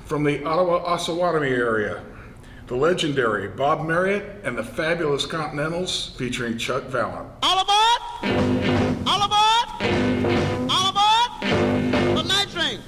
From the Ottawa Osawatomie area, the legendary Bob Marriott and the fabulous Continentals featuring Chuck Vallent. All aboard! All aboard! All aboard! The night train!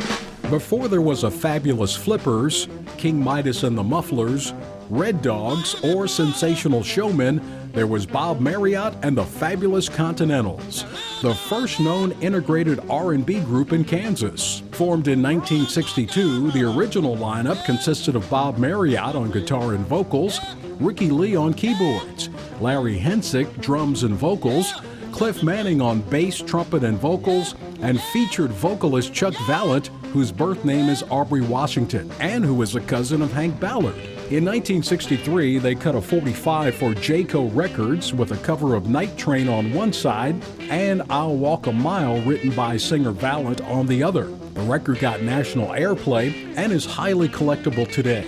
Before there was a Fabulous Flippers, King Midas and the Mufflers, Red Dogs, or Sensational Showmen, there was Bob Marriott and the Fabulous Continentals, the first known integrated R&B group in Kansas. Formed in 1962, the original lineup consisted of Bob Marriott on guitar and vocals, Ricky Lee on keyboards, Larry Hinsick, drums and vocals, Cliff Manning on bass, trumpet, and vocals, and featured vocalist Chuck Vallent, whose birth name is Aubrey Washington, and who is a cousin of Hank Ballard. In 1963, they cut a 45 for Jayco Records with a cover of Night Train on one side and I'll Walk a Mile written by singer Vallent on the other. The record got national airplay and is highly collectible today.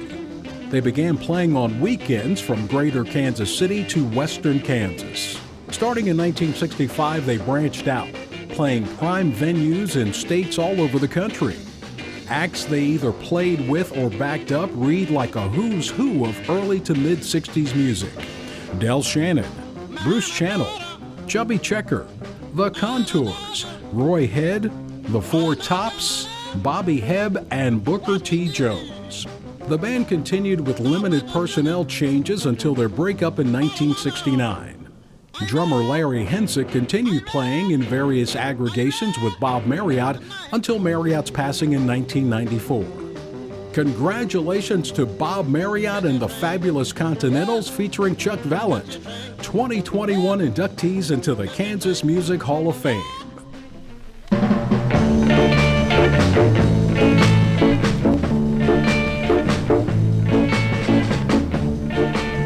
They began playing on weekends from greater Kansas City to western Kansas. Starting in 1965, they branched out, playing prime venues in states all over the country. Acts they either played with or backed up read like a who's who of early to mid-60s music. Del Shannon, Bruce Channel, Chubby Checker, The Contours, Roy Head, The Four Tops, Bobby Hebb, and Booker T. Jones. The band continued with limited personnel changes until their breakup in 1969. Drummer Larry Hinsick continued playing in various aggregations with Bob Marriott until Marriott's passing in 1994. Congratulations to Bob Marriott and the Fabulous Continentals featuring Chuck Vallent, 2021 inductees into the Kansas Music Hall of Fame.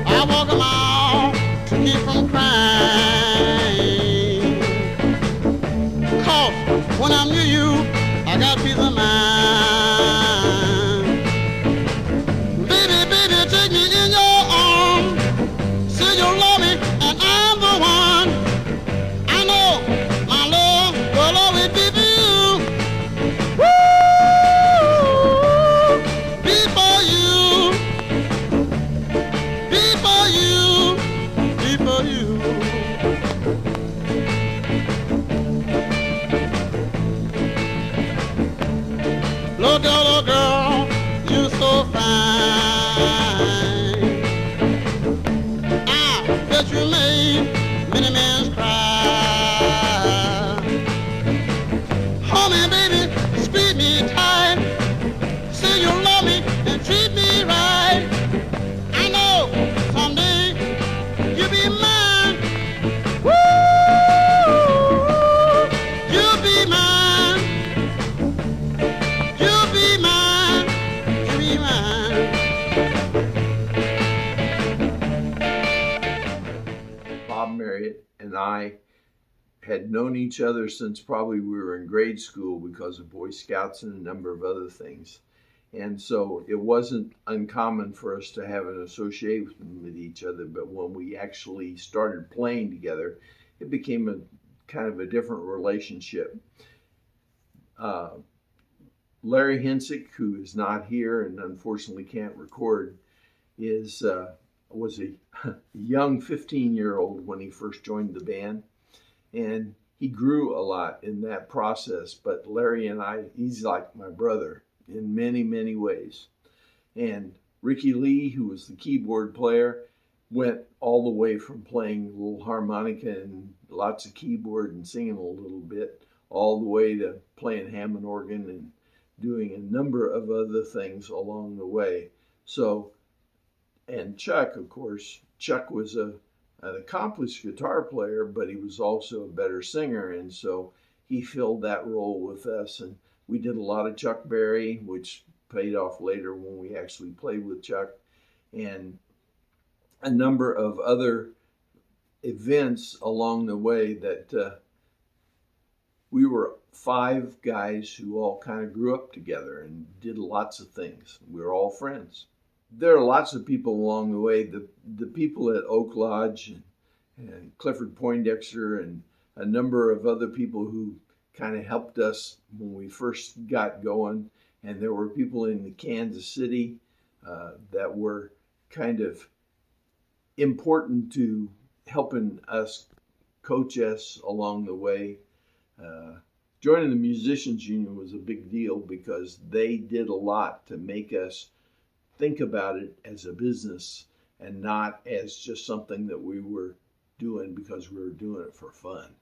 I walk a mile to keep from crying. When I'm near you, I got peace of mind. Baby, baby, take me in your arms. Say you love me, and I'm the one. I know my love will always be for you. Woo! Be for you. Be for you. Be for you. Little girl, you're so fine. I bet you made many men cry. Hold me, baby, squeeze me tight. Say you love me and treat me right. I know someday you'll be mine. Woo! You'll be mine. Bob Marriott and I had known each other since probably we were in grade school because of Boy Scouts and a number of other things. And so it wasn't uncommon for us to have an association with each other, but when we actually started playing together, it became a kind of a different relationship. Larry Hinsick, who is not here and unfortunately can't record, was a young 15-year-old when he first joined the band, and he grew a lot in that process. But Larry and I, he's like my brother in many, many ways. And Ricky Lee, who was the keyboard player, went all the way from playing a little harmonica and lots of keyboard and singing a little bit, all the way to playing Hammond organ and doing a number of other things along the way. So, and Chuck, of course, Chuck was an accomplished guitar player, but he was also a better singer, and so he filled that role with us. And we did a lot of Chuck Berry, which paid off later when we actually played with Chuck, and a number of other events along the way that we were 5 guys who all kind of grew up together and did lots of things. We were all friends. There are lots of people along the way. The people at Oak Lodge and Clifford Poindexter and a number of other people who kind of helped us when we first got going And there were people in Kansas City that were kind of important to helping us, coach us along the way. Joining the Musicians Union was a big deal because they did a lot to make us think about it as a business and not as just something that we were doing because we were doing it for fun.